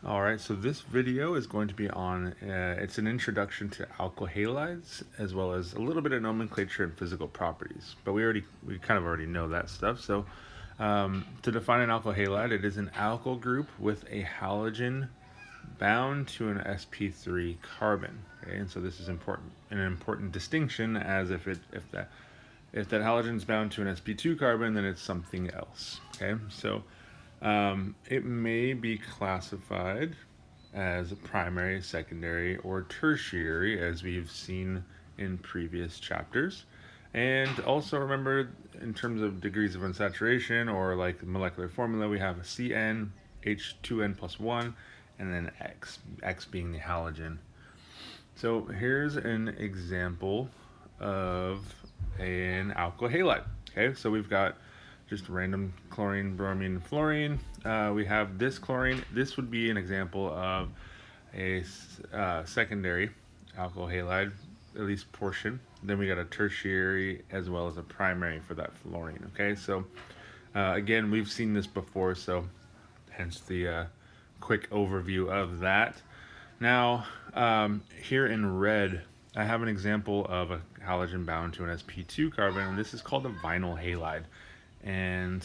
Alright, so this video is going to be on, it's an introduction to alkyl halides, as well as a little bit of nomenclature and physical properties. But we kind of already know that stuff. So to define an alkyl halide, it is an alkyl group with a halogen bound to an sp3 carbon. Okay, and so this is important, an important distinction, as if that halogen is bound to an sp2 carbon, then it's something else. Okay, so it may be classified as a primary, secondary, or tertiary, as we've seen in previous chapters. And also remember, in terms of degrees of unsaturation or like molecular formula, we have a Cn, H2n plus 1, and then X being the halogen. So here's an example of an alkyl halide. Okay, so we've got just random chlorine, bromine, fluorine. We have this chlorine. This would be an example of a secondary alkyl halide, at least portion. Then we got a tertiary as well as a primary for that fluorine. Okay, so again, we've seen this before, so hence the quick overview of that. Now, here in red, I have an example of a halogen bound to an sp2 carbon, and this is called a vinyl halide. And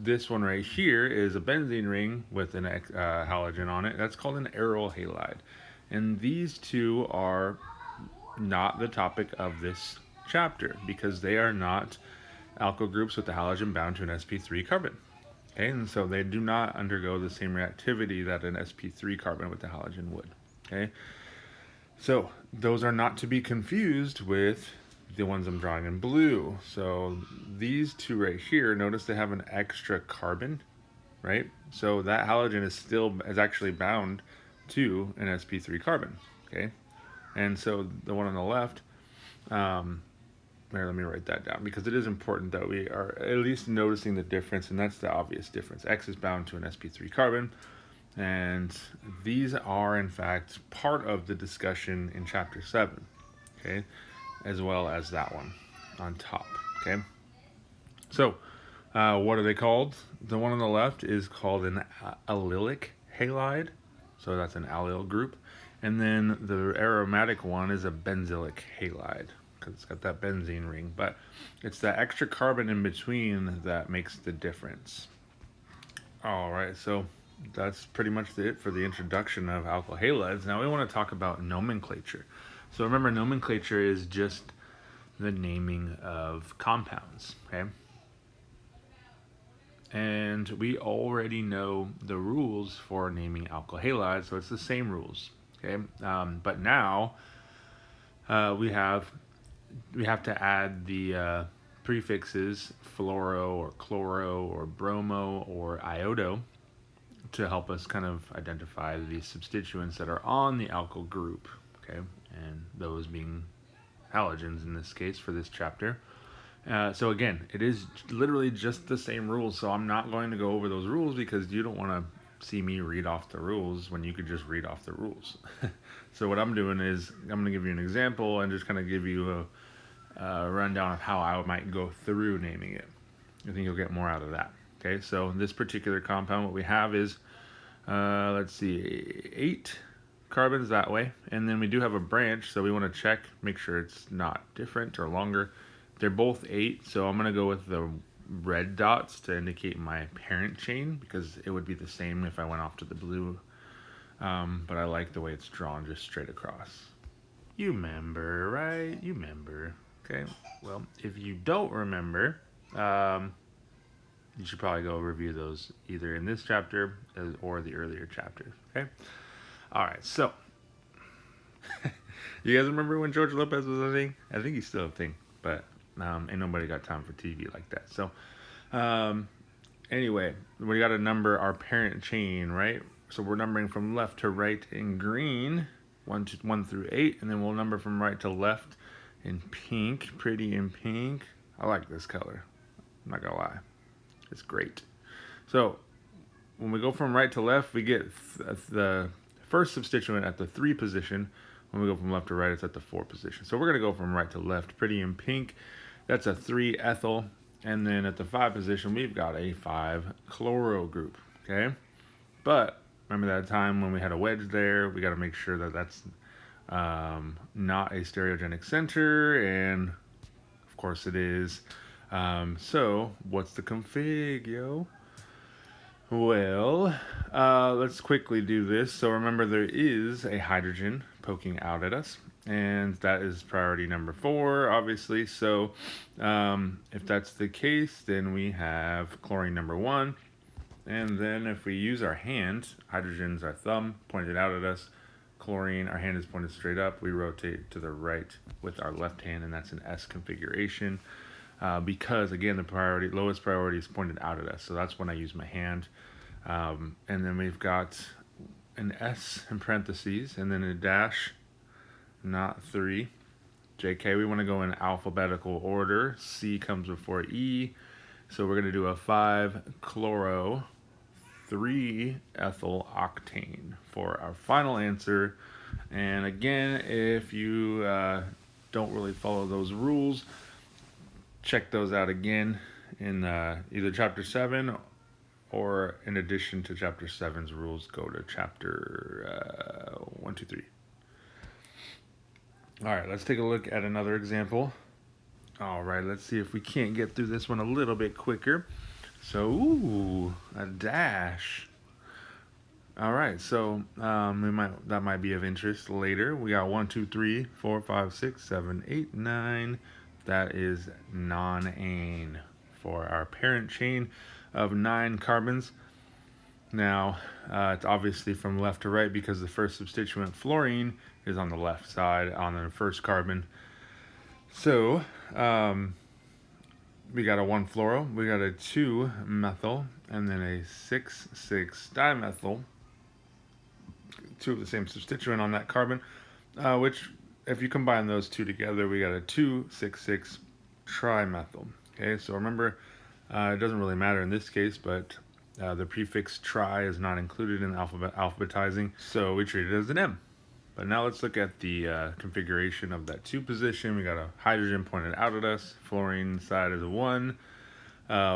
this one right here is a benzene ring with an halogen on it. That's called an aryl halide. And these two are not the topic of this chapter because they are not alkyl groups with the halogen bound to an sp3 carbon. Okay, and so they do not undergo the same reactivity that an sp3 carbon with the halogen would. Okay, so those are not to be confused with the ones I'm drawing in blue. So these two right here, notice they have an extra carbon, right? So that halogen is actually bound to an sp3 carbon, okay? And so the one on the left, here, let me write that down because it is important that we are at least noticing the difference, and that's the obvious difference. X is bound to an sp3 carbon, and these are in fact part of the discussion in chapter 7, okay? As well as that one on top, okay? So, what are they called? The one on the left is called an allylic halide, so that's an allyl group. And then the aromatic one is a benzylic halide, because it's got that benzene ring, but it's that extra carbon in between that makes the difference. All right, so that's pretty much it for the introduction of alkyl halides. Now we want to talk about nomenclature. So remember, nomenclature is just the naming of compounds, okay? And we already know the rules for naming alkyl halides, so it's the same rules, okay? But now we have to add the prefixes fluoro or chloro or bromo or iodo to help us kind of identify the substituents that are on the alkyl group, okay? And those being halogens in this case for this chapter. So again, it is literally just the same rules, so I'm not going to go over those rules because you don't want to see me read off the rules when you could just read off the rules. So what I'm doing is I'm going to give you an example and just kind of give you a rundown of how I might go through naming it. I think you'll get more out of that. Okay, so this particular compound, what we have is, let's see, 8 carbons that way, and then we do have a branch, so we want to check, make sure it's not different or longer. They're both 8, so I'm going to go with the red dots to indicate my parent chain, because it would be the same if I went off to the blue, but I like the way it's drawn just straight across. You remember, right? You remember. Okay, well, if you don't remember, you should probably go review those either in this chapter or the earlier chapters, okay? All right, so you guys remember when George Lopez was a thing? I think he's still a thing, but ain't nobody got time for TV like that. So anyway, we got to number our parent chain, right? So we're numbering from left to right in green, 1 through 8, and then we'll number from right to left in pink, pretty in pink. I like this color, I'm not gonna lie. It's great. So when we go from right to left, we get the first substituent at the 3 position. When we go from left to right, it's at the 4 position. So we're going to go from right to left, pretty in pink. That's a 3-ethyl. And then at the 5 position, we've got a 5-chloro group, okay? But remember that time when we had a wedge there, we got to make sure that that's not a stereogenic center, and of course it is. So what's the config, yo? Well, let's quickly do this. So remember, there is a hydrogen poking out at us, and that is priority number 4, obviously. So if that's the case, then we have chlorine number 1. And then if we use our hand, hydrogen's our thumb pointed out at us, chlorine, our hand is pointed straight up. We rotate to the right with our left hand, and that's an S configuration. Because again, the lowest priority is pointed out at us, so that's when I use my hand. And then we've got an S in parentheses, and then a dash, not 3. JK, we want to go in alphabetical order. C comes before E, so we're going to do a 5-chloro 3-ethyl octane for our final answer. And again, if you don't really follow those rules, check those out again in either chapter 7, or in addition to chapter 7's rules, go to chapter 1, 2, 3. All right, let's take a look at another example. All right, let's see if we can't get through this one a little bit quicker. So, ooh, a dash. All right, so that might be of interest later. We got 1, 2, 3, 4, 5, 6, 7, 8, 9. That is nonane for our parent chain of 9 carbons. Now, it's obviously from left to right because the first substituent, fluorine, is on the left side on the first carbon. So, we got a 1-fluoro, we got a 2-methyl, and then a 6,6-dimethyl. 2 of the same substituent on that carbon, which, if you combine those 2 together, we got a 2,6,6-trimethyl. Okay, so remember, it doesn't really matter in this case, but the prefix tri is not included in alphabetizing, so we treat it as an M. But now let's look at the configuration of that 2 position. We got a hydrogen pointed out at us. Fluorine side is a 1.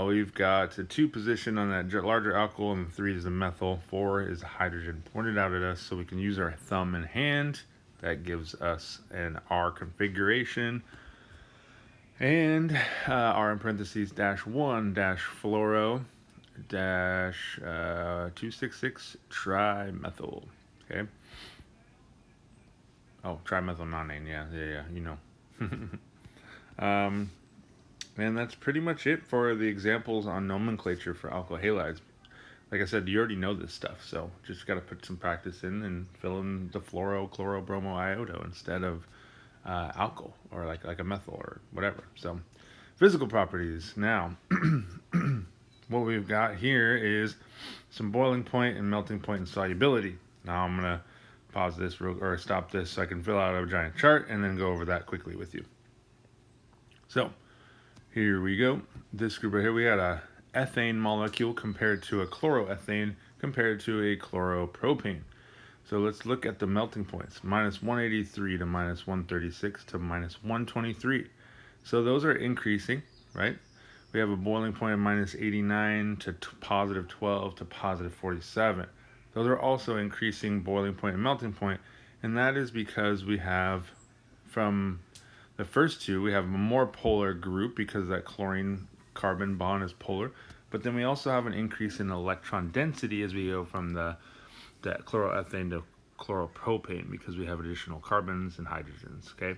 We've got a 2 position on that larger alkyl, and 3 is a methyl. 4 is a hydrogen pointed out at us, so we can use our thumb and hand. That gives us an R configuration. And R in parentheses -1 -fluoro 2,6,6 trimethyl. Okay. Oh, trimethyl nonane. Yeah, you know. And that's pretty much it for the examples on nomenclature for alkyl halides. Like I said, you already know this stuff, so just got to put some practice in and fill in the fluoro, chloro, bromo, iodo instead of alkyl, or like a methyl or whatever. So physical properties. Now, what we've got here is some boiling point and melting point and solubility. Now I'm going to pause this or stop this so I can fill out a giant chart and then go over that quickly with you. So here we go. This group right here, we got a ethane molecule compared to a chloroethane compared to a chloropropane. So let's look at the melting points. -183 to -136 to -123. So those are increasing, right? We have a boiling point of -89 to +12 to +47. Those are also increasing boiling point and melting point, and that is because we have, from the first 2, we have a more polar group because that chlorine carbon bond is polar, but then we also have an increase in electron density as we go from the chloroethane to chloropropane because we have additional carbons and hydrogens, okay?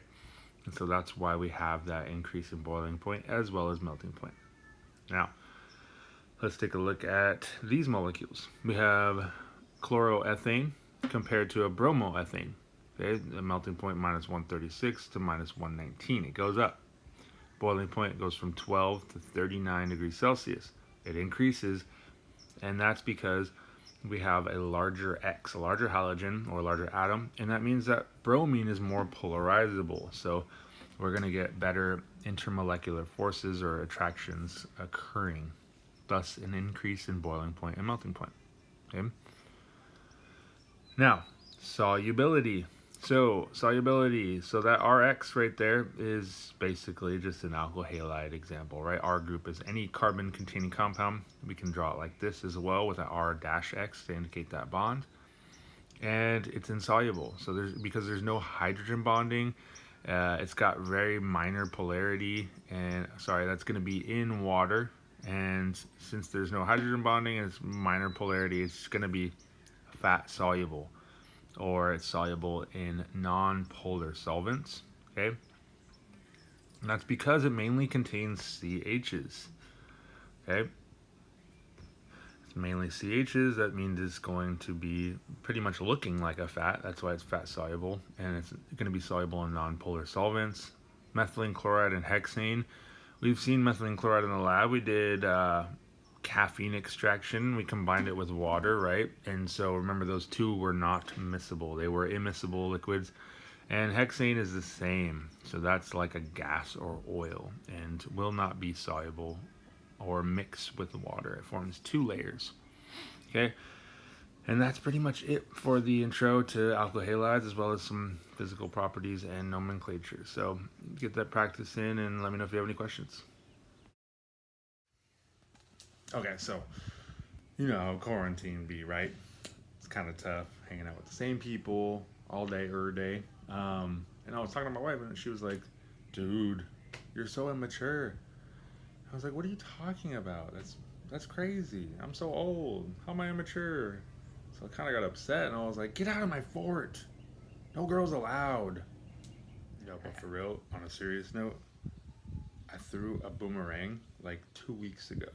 And so that's why we have that increase in boiling point as well as melting point. Now, let's take a look at these molecules. We have chloroethane compared to a bromoethane. Okay, the melting point -136 to -119. It goes up. Boiling point goes from 12 to 39 degrees Celsius. It increases, and that's because we have a larger X, a larger halogen or a larger atom, and that means that bromine is more polarizable. So we're going to get better intermolecular forces or attractions occurring, thus an increase in boiling point and melting point. Okay. Now, solubility. So, solubility. So that Rx right there is basically just an alkyl halide example, right? R group is any carbon-containing compound. We can draw it like this as well with an R-X to indicate that bond. And it's insoluble. So because there's no hydrogen bonding, it's got very minor polarity, and sorry, that's going to be in water. And since there's no hydrogen bonding and it's minor polarity, it's going to be fat soluble, or it's soluble in non-polar solvents. Okay, and that's because it mainly contains CHs. Okay, it's mainly CHs. That means it's going to be pretty much looking like a fat. That's why it's fat soluble, and it's going to be soluble in non-polar solvents. Methylene chloride and hexane. We've seen methylene chloride in the lab. We did caffeine extraction. We combined it with water, right? And so remember, those two were not miscible. They were immiscible liquids. And hexane is the same. So that's like a gas or oil and will not be soluble or mix with water. It forms two layers. Okay? And that's pretty much it for the intro to alkyl halides, as well as some physical properties and nomenclature. So get that practice in and let me know if you have any questions. Okay, so you know how quarantine be, right? It's kind of tough hanging out with the same people all day, every day. And I was talking to my wife, and she was like, "Dude, you're so immature." I was like, "What are you talking about? That's crazy. I'm so old. How am I immature?" So I kind of got upset, and I was like, "Get out of my fort. No girls allowed." No, but for real, on a serious note, I threw a boomerang like 2 weeks ago.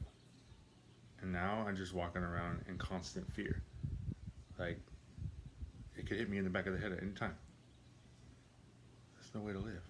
And now I'm just walking around in constant fear. Like, it could hit me in the back of the head at any time. There's no way to live.